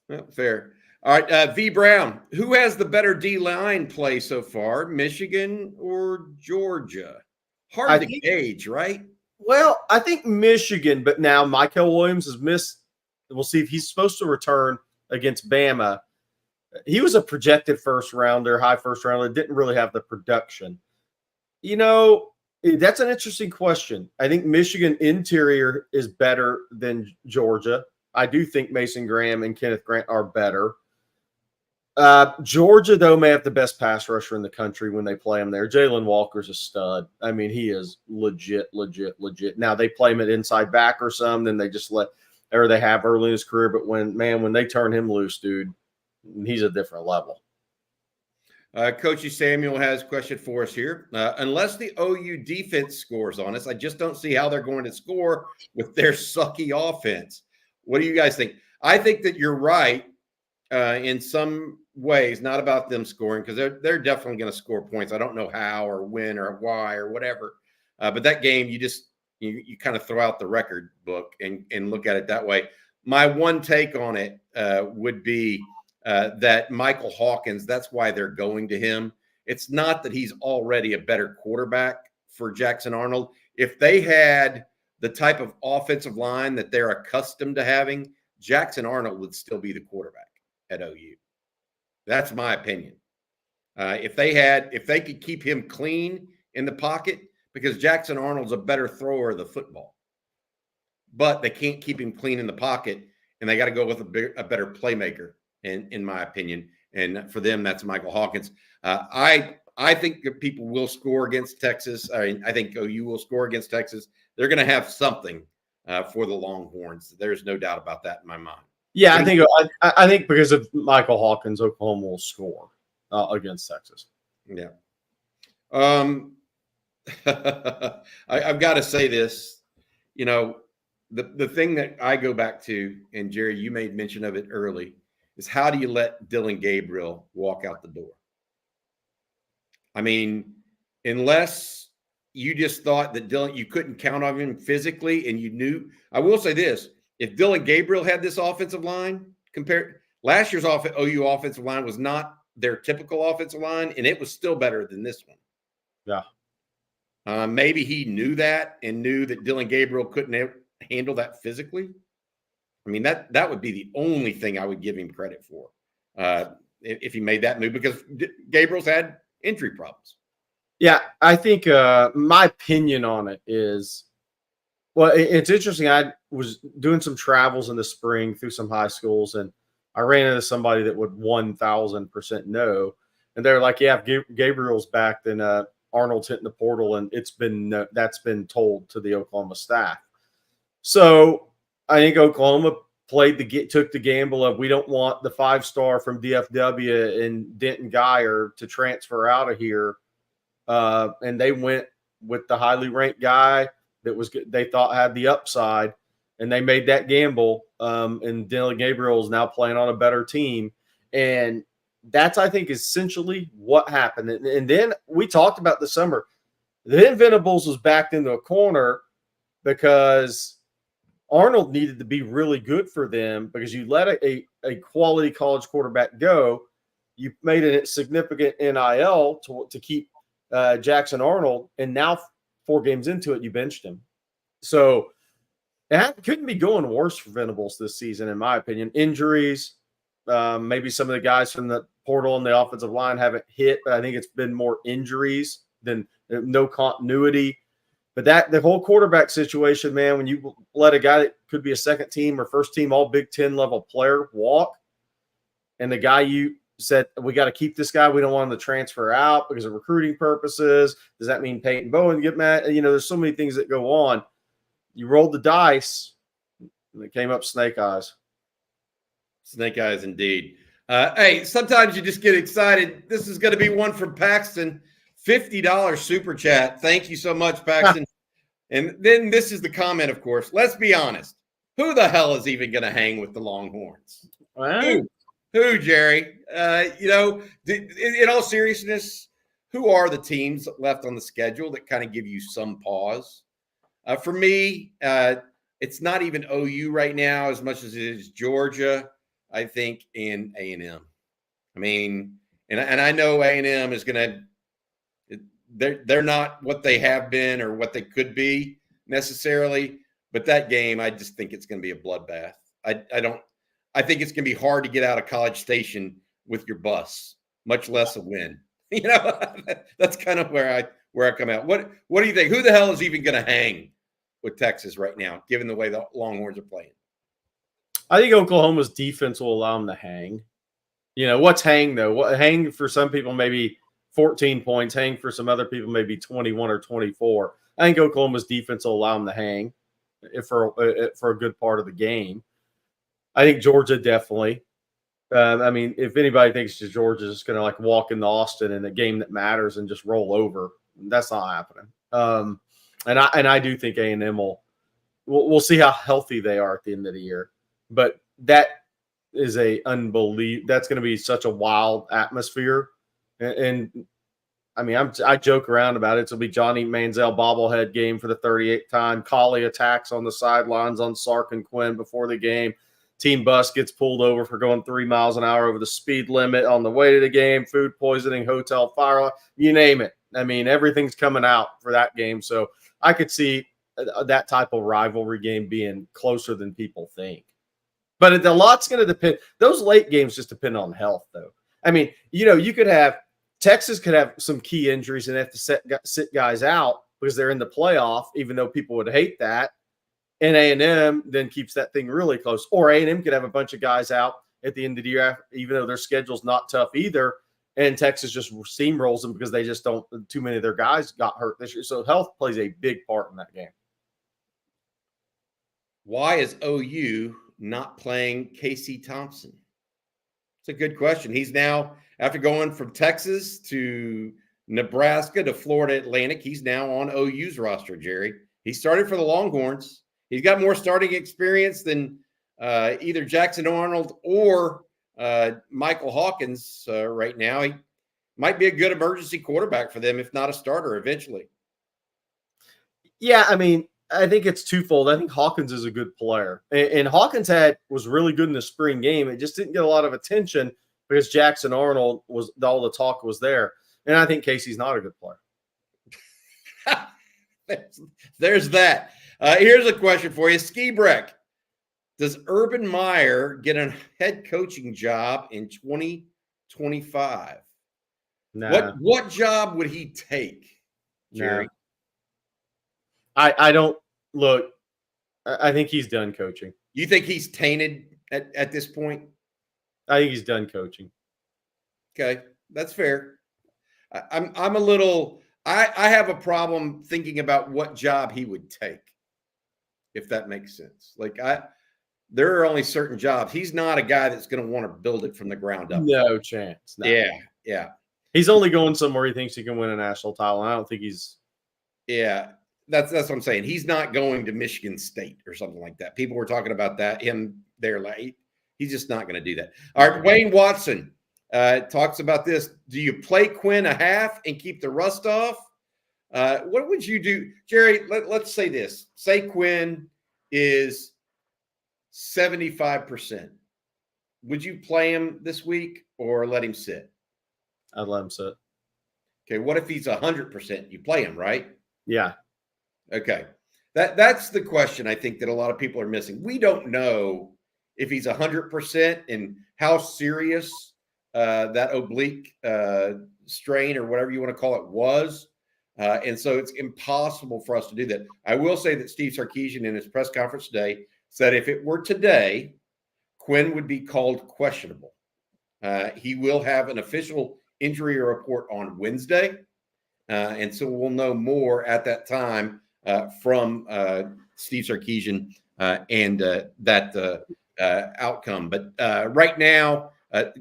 Well, fair. All right. V. Brown, who has the better D-line play so far, Michigan or Georgia? Hard to gauge, right? Well, I think Michigan, but now Michael Williams has missed. We'll see if he's supposed to return against Bama. He was a projected first rounder, high first rounder, didn't really have the production. That's an interesting question. I think Michigan interior is better than Georgia. I do think Mason Graham and Kenneth Grant are better. Georgia, though, may have the best pass rusher in the country when they play him there. Jalen Walker's a stud. I mean, he is legit. Now, they play him at inside back or some, then they just they have early in his career. But when they turn him loose, dude, he's a different level. Coachy Samuel has a question for us here. Unless the OU defense scores on us, I just don't see how they're going to score with their sucky offense. What do you guys think? I think that you're right in some ways, not about them scoring, because they're definitely going to score points. I don't know how or when or why or whatever. But that game, you kind of throw out the record book and look at it that way. My one take on it would be that Michael Hawkins, that's why they're going to him. It's not that he's already a better quarterback for Jackson Arnold. If they had the type of offensive line that they're accustomed to having, Jackson Arnold would still be the quarterback at OU. That's my opinion. If they could keep him clean in the pocket, because Jackson Arnold's a better thrower of the football, but they can't keep him clean in the pocket, and they got to go with a better playmaker, in my opinion. And for them, that's Michael Hawkins. I think that people will score against Texas. I think OU will score against Texas. They're going to have something for the Longhorns. There's no doubt about that in my mind. Yeah, I think because of Michael Hawkins, Oklahoma will score against Texas. Yeah. I've got to say this. The thing that I go back to, and Jerry, you made mention of it early, is how do you let Dylan Gabriel walk out the door? I mean, unless you just thought that you couldn't count on him physically, and you knew. I will say this: if Dylan Gabriel had this offensive line, compared last year's OU offensive line was not their typical offensive line, and it was still better than this one. Yeah. Maybe he knew that and knew that Dylan Gabriel couldn't handle that physically. I mean, that would be the only thing I would give him credit for if he made that move, because Gabriel's had injury problems. Yeah, I think my opinion on it is, well, it's interesting. I was doing some travels in the spring through some high schools, and I ran into somebody that would 1,000% know. And they're like, yeah, if Gabriel's back, then Arnold's hitting the portal, and that's been told to the Oklahoma staff. So I think Oklahoma took the gamble of, we don't want the 5-star from DFW and Denton Geyer to transfer out of here. And they went with the highly ranked guy that they thought had the upside, and they made that gamble. And Dylan Gabriel is now playing on a better team. And that's, I think, essentially what happened. And then we talked about the summer. Then Venables was backed into a corner because Arnold needed to be really good for them, because you let a quality college quarterback go. You made a significant NIL to keep Jackson Arnold, and now 4 games into it, you benched him. So it couldn't be going worse for Venables this season, in my opinion. Injuries, Maybe some of the guys from the portal and the offensive line haven't hit, but I think it's been more injuries than no continuity. But the whole quarterback situation, man, when you let a guy that could be a second team or first team all Big Ten level player walk, and the guy you said, we got to keep this guy, we don't want him to transfer out because of recruiting purposes. Does that mean Peyton Bowen get mad? There's so many things that go on. You rolled the dice, and it came up snake eyes. Snake eyes indeed. Hey, sometimes you just get excited. This is going to be one from Paxton. $50 super chat. Thank you so much, Paxton. And then this is the comment, of course. Let's be honest. Who the hell is even going to hang with the Longhorns? Who, Jerry? In all seriousness, who are the teams left on the schedule that kind of give you some pause? For me, it's not even OU right now as much as it is Georgia, I think, and A&M. I mean, and I know A&M is going to – they're not what they have been or what they could be necessarily, but that game, I just think it's going to be a bloodbath. I think it's going to be hard to get out of College Station with your bus, much less a win. That's kind of where I come out. What do you think? Who the hell is even going to hang with Texas right now, given the way the Longhorns are playing? I think Oklahoma's defense will allow them to hang. What's hang, though? What hang for some people maybe 14 points, hang for some other people maybe 21 or 24. I think Oklahoma's defense will allow them to hang for a good part of the game. I think Georgia definitely. If anybody thinks Georgia's just going to walk into Austin in a game that matters and just roll over, that's not happening. And I do think A&M we'll see how healthy they are at the end of the year. But that is that's going to be such a wild atmosphere. And I joke around about it. It'll be Johnny Manziel bobblehead game for the 38th time. Collie attacks on the sidelines on Sark and Quinn before the game. Team bus gets pulled over for going 3 miles an hour over the speed limit on the way to the game. Food poisoning, hotel fire, you name it. Everything's coming out for that game. So I could see that type of rivalry game being closer than people think. But a lot's going to depend. Those late games just depend on health, though. You could have Texas could have some key injuries and have to sit guys out because they're in the playoff, even though people would hate that. And A&M then keeps that thing really close. Or A&M could have a bunch of guys out at the end of the year, even though their schedule's not tough either. And Texas just steamrolls them because they just don't – too many of their guys got hurt this year. So health plays a big part in that game. Why is OU not playing Casey Thompson? It's a good question. He's now – after going from Texas to Nebraska to Florida Atlantic, he's now on OU's roster, Jerry. He started for the Longhorns. He's got more starting experience than either Jackson Arnold or Michael Hawkins right now. He might be a good emergency quarterback for them, if not a starter eventually. Yeah, I think it's twofold. I think Hawkins is a good player. And Hawkins was really good in the spring game. It just didn't get a lot of attention because Jackson Arnold all the talk was there. And I think Casey's not a good player. There's that. Here's a question for you. Ski Breck. Does Urban Meyer get a head coaching job in 2025? Nah. What job would he take, Jerry? Nah. I don't look. I think he's done coaching. You think he's tainted at this point? I think he's done coaching. Okay, that's fair. I'm a little. I have a problem thinking about what job he would take, if that makes sense. There are only certain jobs. He's not a guy that's going to want to build it from the ground up. No chance. No. Yeah. He's only going somewhere he thinks he can win a national title. I don't think he's. Yeah, that's what I'm saying. He's not going to Michigan State or something like that. People were talking about that. Him there, he's just not going to do that. All right, Wayne Watson talks about this. Do you play Quinn a half and keep the rust off? What would you do, Jerry? Let's say this. Say Quinn is 75%. Would you play him this week or let him sit? I'd let him sit. Okay, what if he's 100%? You play him, right? Yeah. Okay. That's the question I think that a lot of people are missing. We don't know if he's 100% and how serious that oblique strain or whatever you want to call it was. And so it's impossible for us to do that. I will say that Steve Sarkisian in his press conference today said if it were today, Quinn would be called questionable. He will have an official injury report on Wednesday. And so we'll know more at that time from Steve Sarkisian and that outcome. But right now,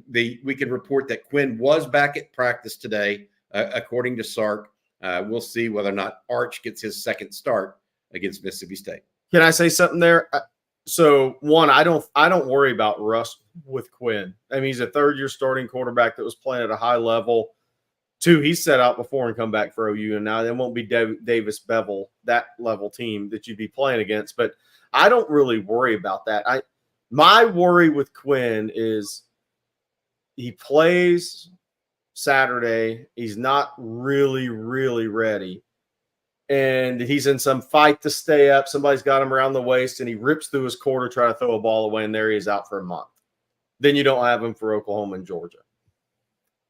we can report that Quinn was back at practice today, according to Sark. We'll see whether or not Arch gets his second start against Mississippi State. Can I say something there? So one, I don't worry about rust with Quinn. I mean, he's a third-year starting quarterback that was playing at a high level. Two, he's set out before and come back for OU, and now it won't be Davis Bevel, that level team that you'd be playing against. But I don't really worry about that. My worry with Quinn is he plays Saturday. He's not really, really ready. And he's in some fight to stay up. Somebody's got him around the waist, and he rips through his core to try to throw a ball away, and there he is out for a month. Then you don't have him for Oklahoma and Georgia.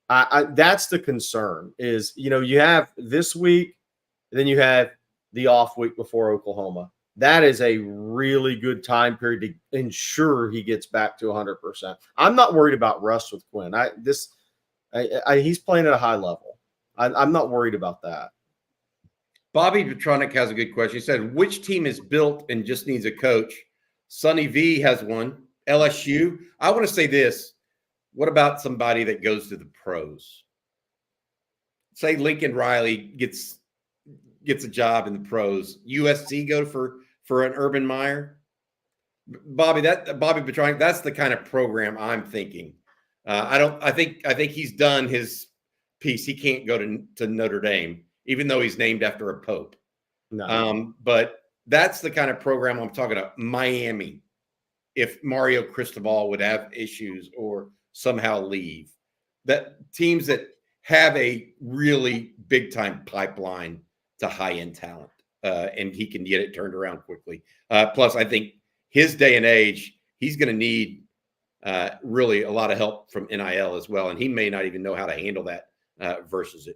That's the concern is, you have this week, then you have the off week before Oklahoma. That is a really good time period to ensure he gets back to 100%. I'm not worried about rust with Quinn. He's playing at a high level. I'm not worried about that. Bobby Petronic has a good question. He said, which team is built and just needs a coach? Sonny V has one. LSU. I want to say this. What about somebody that goes to the pros? Say Lincoln Riley gets a job in the pros. USC go for an Urban Meyer. Bobby Petronic, that's the kind of program I'm thinking. I think he's done his piece. He can't go to Notre Dame, even though he's named after a pope. No. But that's the kind of program I'm talking about. Miami, if Mario Cristobal would have issues or somehow leave, that teams that have a really big time pipeline to high end talent, and he can get it turned around quickly. Plus, I think his day and age, he's going to need really a lot of help from NIL as well, and he may not even know how to handle that versus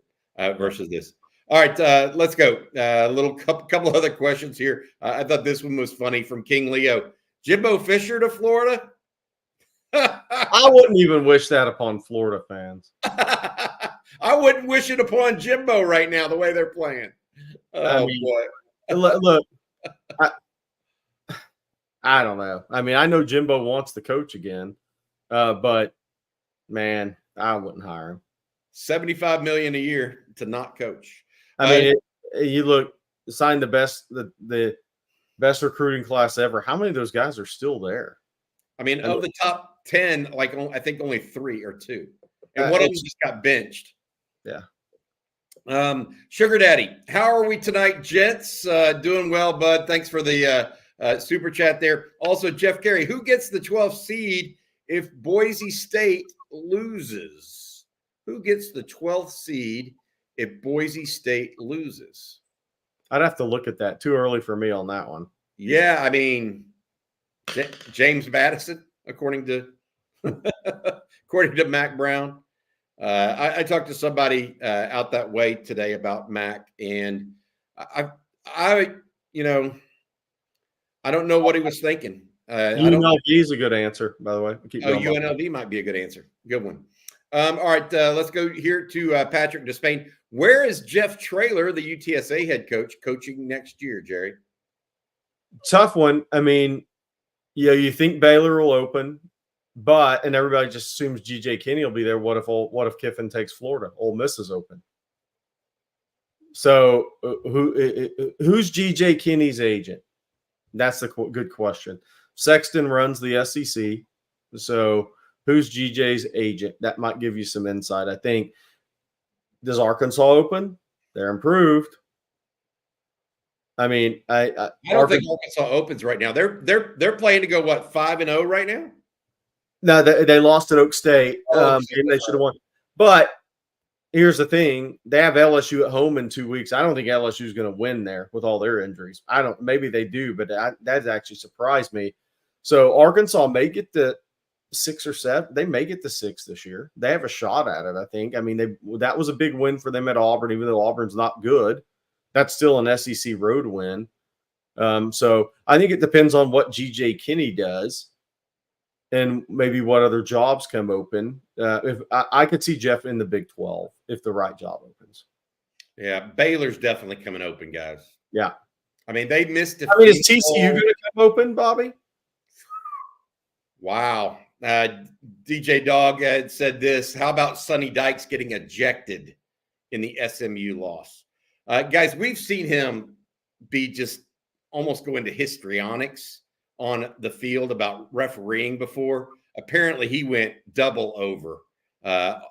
this. All right, let's go. A couple other questions here. I thought this one was funny from King Leo. Jimbo Fisher to Florida? I wouldn't even wish that upon Florida fans. I wouldn't wish it upon Jimbo right now, the way they're playing. Oh, boy. Look, I don't know. I mean, I know Jimbo wants to coach again, but, man, I wouldn't hire him. $75 million a year to not coach. I mean, you look, signed the best recruiting class ever. How many of those guys are still there? I mean, of the top 10, I think only 3 or 2. And one of them just got benched. Yeah. Sugar Daddy, how are we tonight, gents? Doing well, bud. Thanks for the super chat there. Also, Jeff Carey, who gets the 12th seed if Boise State loses? Who gets the 12th seed if Boise State loses? I'd have to look at that. Too early for me on that one. Yeah, I mean, James Madison, according to Mac Brown. I talked to somebody out that way today about Mac, and I don't know what he was thinking. UNLV is a good answer, by the way. UNLV might be a good answer. Good one. All right, let's go here to Patrick Despain. Where is Jeff Traylor, the UTSA head coach, coaching next year, Jerry? Tough one. I mean, you think Baylor will open, and everybody just assumes G.J. Kinney will be there. What if Kiffin takes Florida? Ole Miss is open. So who's G.J. Kinney's agent? That's the good question. Sexton runs the SEC. So who's G.J.'s agent? That might give you some insight. I think. Does Arkansas open? They're improved. I mean, I don't think Arkansas opens right now. They're playing to go 5-0 right now. No, they lost at Oak State. And they should have won. But here's the thing: they have LSU at home in 2 weeks. I don't think LSU is going to win there with all their injuries. Maybe they do, but that actually surprised me. So Arkansas may get to 6 or 7. They may get to 6 this year. They have a shot at it, I think. I mean, that was a big win for them at Auburn, even though Auburn's not good. That's still an SEC road win. So I think it depends on what G.J. Kinney does and maybe what other jobs come open. If I could see Jeff in the Big 12 if the right job opens. Yeah, Baylor's definitely coming open, guys. Yeah. I mean, they missed a is TCU going to come open, Bobby? Wow. DJ Dog had said this. How about Sonny Dykes getting ejected in the SMU loss? Guys, we've seen him be just almost go into histrionics on the field about refereeing before. Apparently, he went double over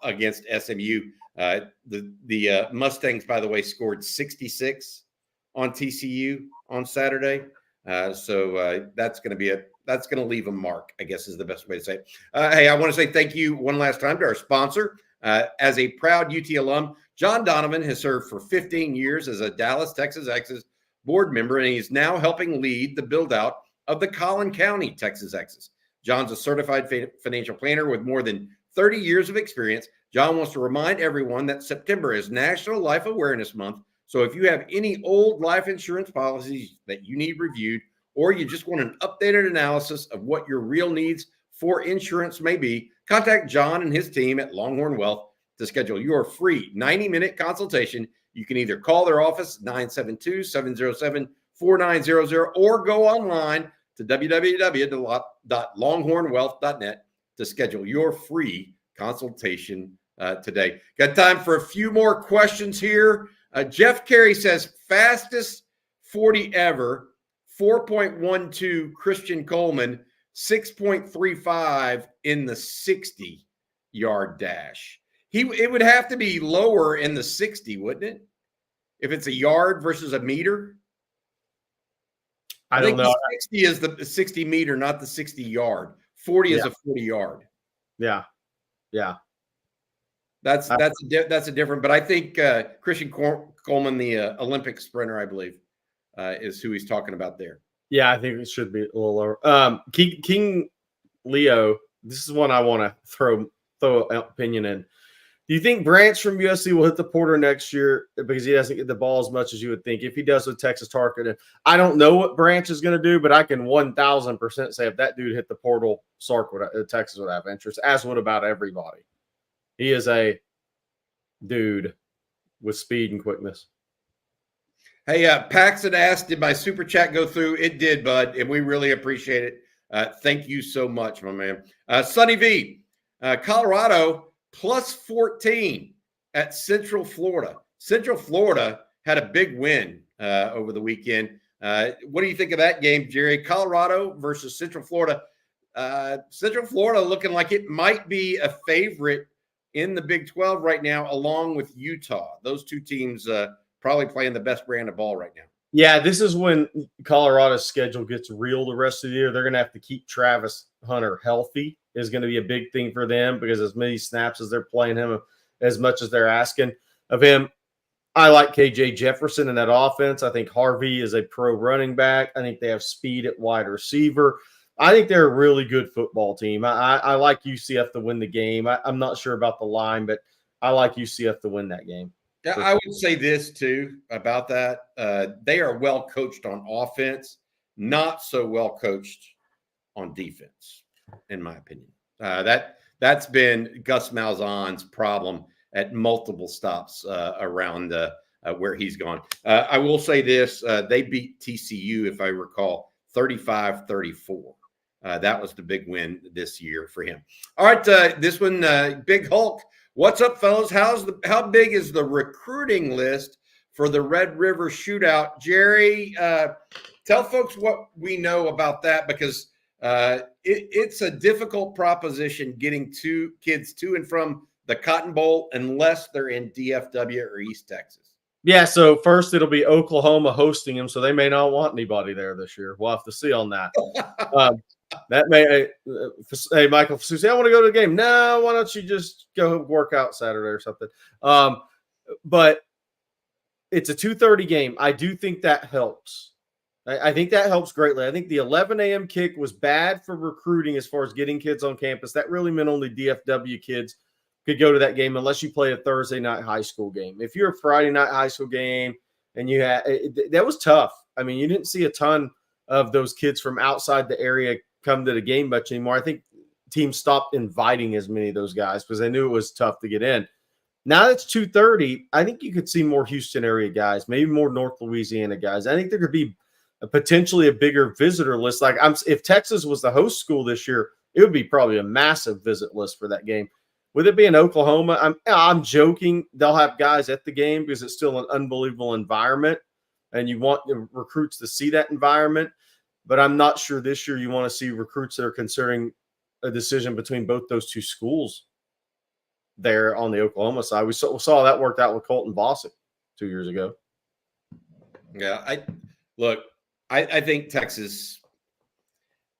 against SMU. The Mustangs, by the way, scored 66 on TCU on Saturday. So that's going to leave a mark, I guess is the best way to say it. Hey, I want to say thank you one last time to our sponsor. As a proud UT alum, John Donovan has served for 15 years as a Dallas, Texas Exes board member, and he's now helping lead the build-out of the Collin County, Texas Exes. John's a certified financial planner with more than 30 years of experience. John wants to remind everyone that September is National Life Awareness Month. So if you have any old life insurance policies that you need reviewed, or you just want an updated analysis of what your real needs for insurance may be, contact John and his team at Longhorn Wealth to schedule your free 90-minute consultation. You can either call their office 972-707-4900 or go online to www.longhornwealth.net to schedule your free consultation today. Got time for a few more questions here. Jeff Carey says, fastest 40 ever, 4.12 Christian Coleman, 6.35 in the 60-yard dash. It would have to be lower in the 60, wouldn't it? If it's a yard versus a meter? I don't know. The 60 is the 60 meter, not the 60 yard. 40 is a 40 yard. Yeah. Yeah. That's a different, but I think Christian Coleman, the Olympic sprinter, I believe, is who he's talking about there. Yeah, I think it should be a little lower. King Leo, this is one I want to throw an opinion in. Do you think Branch from USC will hit the portal next year because he doesn't get the ball as much as you would think? If he does with Texas Tarkin, I don't know what Branch is going to do, but I can 1,000% say if that dude hit the portal, Texas would have interest, as would about everybody. He is a dude with speed and quickness. Hey, Paxton asked, did my super chat go through? It did, bud, and we really appreciate it. Thank you so much, my man. Sonny V, Colorado plus 14 at Central Florida. Central Florida had a big win over the weekend. What do you think of that game, Jerry? Colorado versus Central Florida. Central Florida looking like it might be a favorite in the Big 12 right now, along with Utah. Those two teams probably playing the best brand of ball right now. Yeah, this is when Colorado's schedule gets real the rest of the year. They're going to have to keep Travis Hunter healthy is going to be a big thing for them because as many snaps as they're playing him, as much as they're asking of him. I like KJ Jefferson in that offense. I think Harvey is a pro running back. I think they have speed at wide receiver. I think they're a really good football team. I like UCF to win the game. I'm not sure about the line, but I like UCF to win that game. Yeah, I would say this too about that. They are well coached on offense, not so well coached on defense, in my opinion. That's been Gus Malzahn's problem at multiple stops around where he's gone. I will say this. They beat TCU, if I recall, 35-34. That was the big win this year for him. All right, this one, Big Hulk. What's up, fellas? How big is the recruiting list for the Red River Shootout? Jerry, tell folks what we know about that because it's a difficult proposition getting kids to and from the Cotton Bowl unless they're in DFW or East Texas. Yeah, so first it'll be Oklahoma hosting them, so they may not want anybody there this year. We'll have to see on that. That may hey, Michael Susie, I want to go to the game. No, why don't you just go work out Saturday or something? But it's a 2:30 game. I do think that helps. I think that helps greatly. I think the 11 a.m. kick was bad for recruiting as far as getting kids on campus. That really meant only DFW kids could go to that game unless you play a Thursday night high school game. If you're a Friday night high school game and you had that was tough. I mean, you didn't see a ton of those kids from outside the area come to the game much anymore. I think teams stopped inviting as many of those guys because they knew it was tough to get in. Now that's 2:30. I think you could see more Houston area guys, maybe more North Louisiana guys. I think there could be potentially a bigger visitor list. Like if Texas was the host school this year, it would be probably a massive visit list for that game. With it being Oklahoma, I'm joking. They'll have guys at the game because it's still an unbelievable environment, and you want the recruits to see that environment. But I'm not sure this year you want to see recruits that are considering a decision between both those two schools there on the Oklahoma side. We saw that worked out with Colton Bostic 2 years ago. Yeah, I think Texas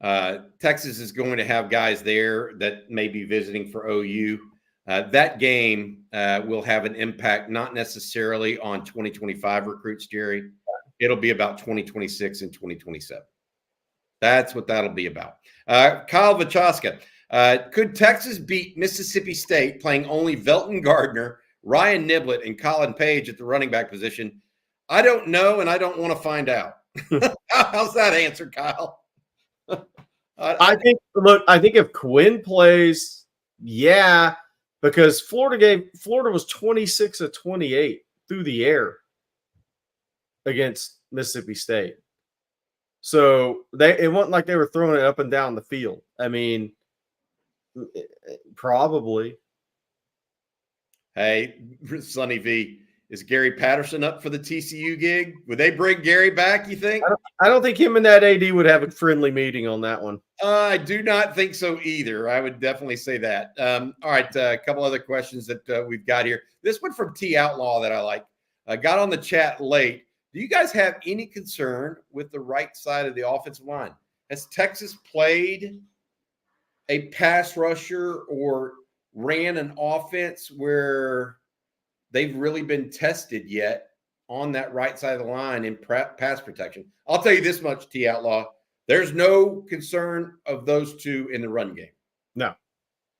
is going to have guys there that may be visiting for OU. That game will have an impact, not necessarily on 2025 recruits, Jerry. It'll be about 2026 and 2027. That's what that'll be about. Kyle Vachaska, could Texas beat Mississippi State playing only Velton Gardner, Ryan Niblett, and Colin Page at the running back position? I don't know, and I don't want to find out. How's that answer, Kyle? I think if Quinn plays, yeah, because Florida was 26 of 28 through the air against Mississippi State. So it wasn't like they were throwing it up and down the field. I mean, probably. Hey, Sonny V, is Gary Patterson up for the TCU gig? Would they bring Gary back, you think? I don't think him and that AD would have a friendly meeting on that one. I do not think so either. I would definitely say that. All right, a couple other questions that we've got here. This one from T Outlaw that I like. Got on the chat late. Do you guys have any concern with the right side of the offensive line? Has Texas played a pass rusher or ran an offense where they've really been tested yet on that right side of the line in pass protection? I'll tell you this much, T Outlaw. There's no concern of those two in the run game. No.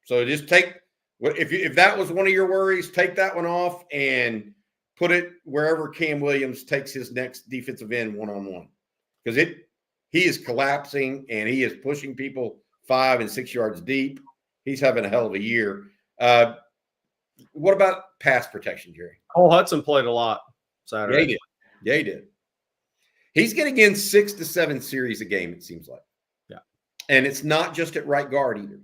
So just if that was one of your worries, take that one off and put it wherever Cam Williams takes his next defensive end one-on-one. Because he is collapsing and he is pushing people 5 and 6 yards deep. He's having a hell of a year. What about pass protection, Jerry? Cole Hudson played a lot Saturday. Yeah, he did. He's getting in 6 to 7 series a game, it seems like. Yeah. And it's not just at right guard either.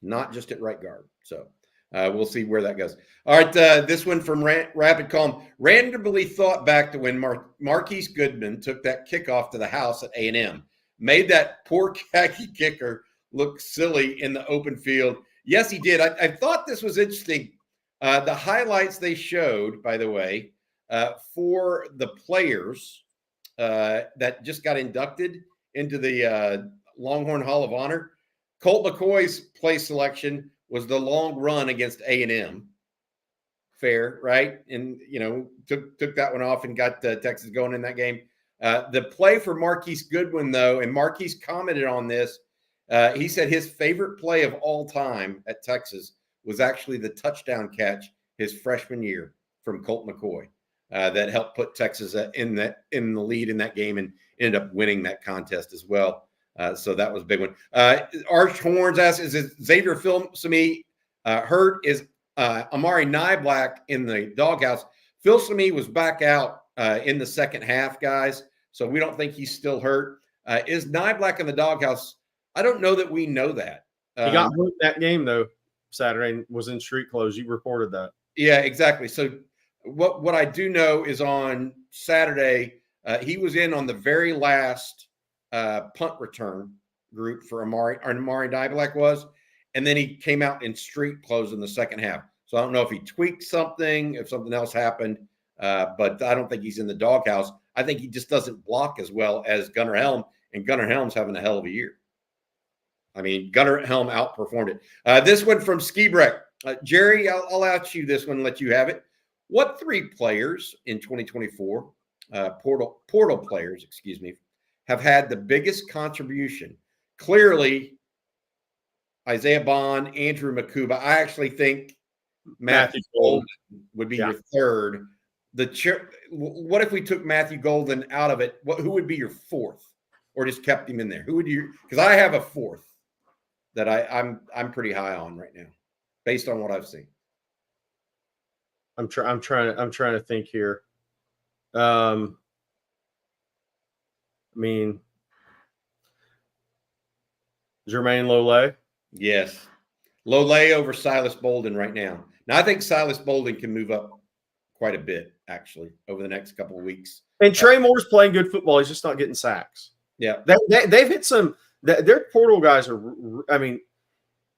Not just at right guard. So we'll see where that goes. All right, this one from Rapid Calm. Randomly thought back to when Marquise Goodman took that kickoff to the house at A&M. Made that poor khaki kicker look silly in the open field. Yes, he did. I thought this was interesting. The highlights they showed, by the way, for the players that just got inducted into the Longhorn Hall of Honor, Colt McCoy's play selection was the long run against A&M. Fair, right? And, took that one off and got Texas going in that game. The play for Marquise Goodwin, though, and Marquise commented on this, he said his favorite play of all time at Texas was actually the touchdown catch his freshman year from Colt McCoy that helped put Texas in the lead in that game and ended up winning that contest as well. So that was a big one. Arch Horns asks, is Xavier Philsamy hurt? Is Amari Niblett in the doghouse? Philsamy was back out in the second half, guys. So we don't think he's still hurt. Is Niblett in the doghouse? I don't know that we know that. He got hurt that game, though, Saturday, and was in street clothes. You reported that. Yeah, exactly. So what I do know is on Saturday, he was in on the very last punt return group for Amari Niblett was, and then he came out in street clothes in the second half. So I don't know if he tweaked something, if something else happened, but I don't think he's in the doghouse. I think he just doesn't block as well as Gunnar Helm, and Gunnar Helm's having a hell of a year. I mean, Gunnar Helm outperformed it. This one from Skibrek. Jerry, I'll ask you this one and let you have it. What 3 players in 2024 portal players, excuse me, have had the biggest contribution. Clearly, Isaiah Bond, Andrew Makuba. I actually think Matthew Golden would be your third. What if we took Matthew Golden out of it? Who would be your fourth, or just kept him in there? Who would you? Because I have a fourth that I'm pretty high on right now, based on what I've seen. I'm trying to think here. I mean, Jermaine Lole. Yes, Lole over Silas Bolden right now. Now I think Silas Bolden can move up quite a bit actually over the next couple of weeks. And Trey Moore's playing good football. He's just not getting sacks. Yeah, they've hit some. Their portal guys are. I mean,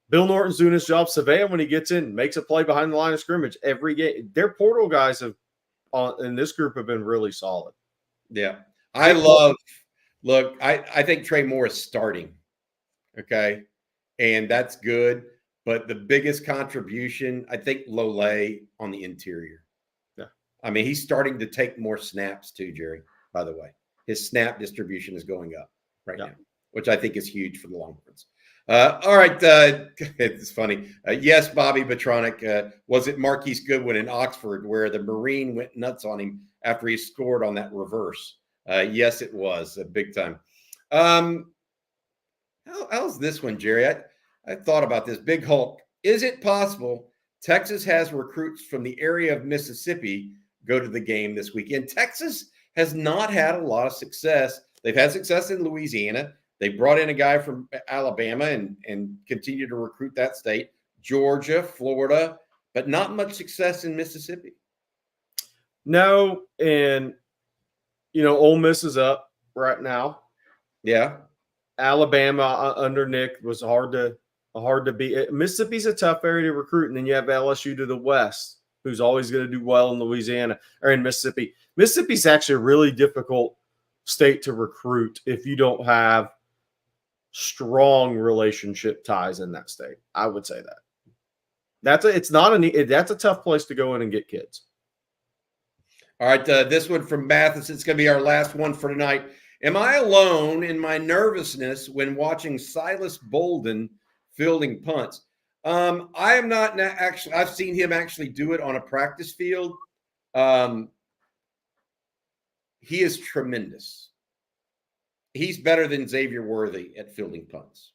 Bill Norton's doing his job. Savea, when he gets in, makes a play behind the line of scrimmage every game. Their portal guys in this group have been really solid. Yeah, I think Trey Moore is starting. Okay, and that's good. But the biggest contribution, I think, Lole on the interior. Yeah, I mean, he's starting to take more snaps too, Jerry. By the way, his snap distribution is going up right now, which I think is huge for the Longhorns. All right, it's funny. Yes, Bobby Betronic. Was it Marquise Goodwin in Oxford where the Marine went nuts on him after he scored on that reverse? Yes, it was big time. How's this one, Jerry? I thought about this. Big Hulk. Is it possible Texas has recruits from the area of Mississippi go to the game this weekend? Texas has not had a lot of success. They've had success in Louisiana. They brought in a guy from Alabama and continue to recruit that state. Georgia, Florida, but not much success in Mississippi. No, and Ole Miss is up right now. Yeah. Alabama under Nick was hard to beat. Mississippi's a tough area to recruit, and then you have LSU to the west, who's always going to do well in Louisiana or in Mississippi. Mississippi's actually a really difficult state to recruit if you don't have strong relationship ties in that state. I would say that. That's a tough place to go in and get kids. All right, this one from Mathis. It's going to be our last one for tonight. Am I alone in my nervousness when watching Silas Bolden fielding punts? I am not actually. I've seen him actually do it on a practice field. He is tremendous. He's better than Xavier Worthy at fielding punts.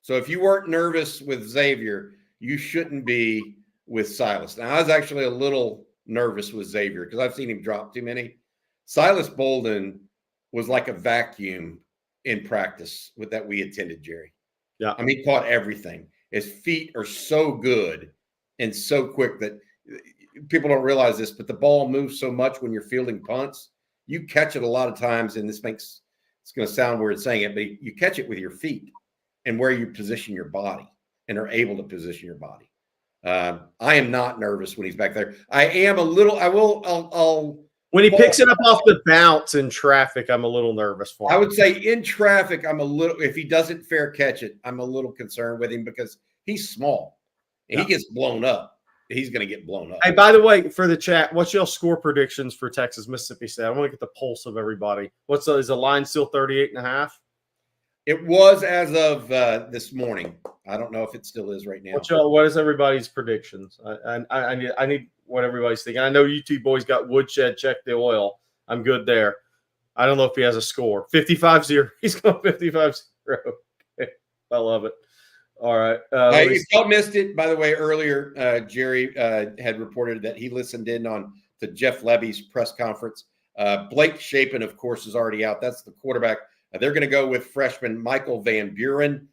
So if you weren't nervous with Xavier, you shouldn't be with Silas. Now, I was actually a little nervous with Xavier because I've seen him drop too many. Silas Bolden was like a vacuum in practice that we attended, Jerry. Yeah. I mean, he caught everything. His feet are so good and so quick that people don't realize this, but the ball moves so much when you're fielding punts. You catch it a lot of times, and it's going to sound weird saying it, but you catch it with your feet and where you position your body and are able to position your body. I am not nervous when he's back there. I am a little. When he picks it up off the bounce in traffic, I'm a little nervous for him. I would say in traffic, I'm a little. If he doesn't fair catch it, I'm a little concerned with him because he's small and he gets blown up. He's going to get blown up. Hey, by the way, for the chat, what's your score predictions for Texas, Mississippi State? I want to get the pulse of everybody. Is the line still 38.5? It was as of this morning. I don't know if it still is right now. What is everybody's predictions? I need what everybody's thinking. I know you two boys got Woodshed, check the oil. I'm good there. I don't know if he has a score. 55-0. He's going 55-0. I love it. All right. If y'all missed it, by the way, earlier, Jerry had reported that he listened in on to Jeff Levy's press conference. Blake Shapen, of course, is already out. That's the quarterback. They're going to go with freshman Michael Van Buren.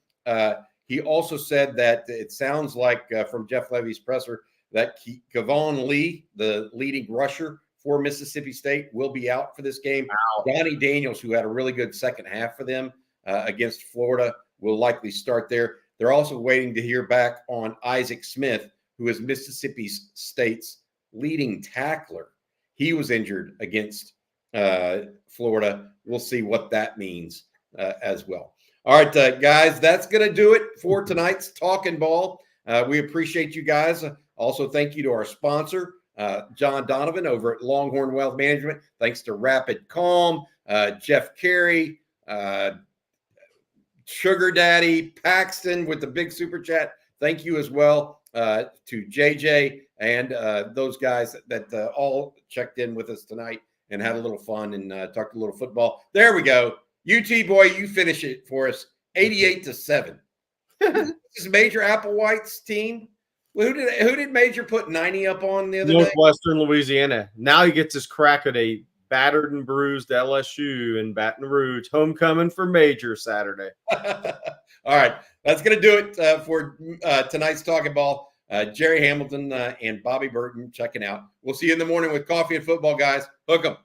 He also said that it sounds like from Jeff Levy's presser that Kevon Lee, the leading rusher for Mississippi State, will be out for this game. Wow. Donnie Daniels, who had a really good second half for them against Florida, will likely start there. They're also waiting to hear back on Isaac Smith, who is Mississippi State's leading tackler. He was injured against Florida. We'll see what that means as well. All right, guys, that's going to do it for tonight's Talkin' Ball. We appreciate you guys. Also, thank you to our sponsor, John Donovan over at Longhorn Wealth Management. Thanks to Rapid Calm, Jeff Carey, Sugar Daddy, Paxton with the big super chat. Thank you as well to JJ and those guys that all checked in with us tonight and had a little fun and talked a little football. There we go. UT boy, you finish it for us, 88-7. This is Major Applewhite's team. Who did Major put 90 up on the other day? Northwestern Louisiana. Now he gets his crack at a battered and bruised LSU in Baton Rouge. Homecoming for Major Saturday. All right. That's going to do it for tonight's Talking Ball. Jerry Hamilton and Bobby Burton checking out. We'll see you in the morning with Coffee and Football, guys. Hook 'em.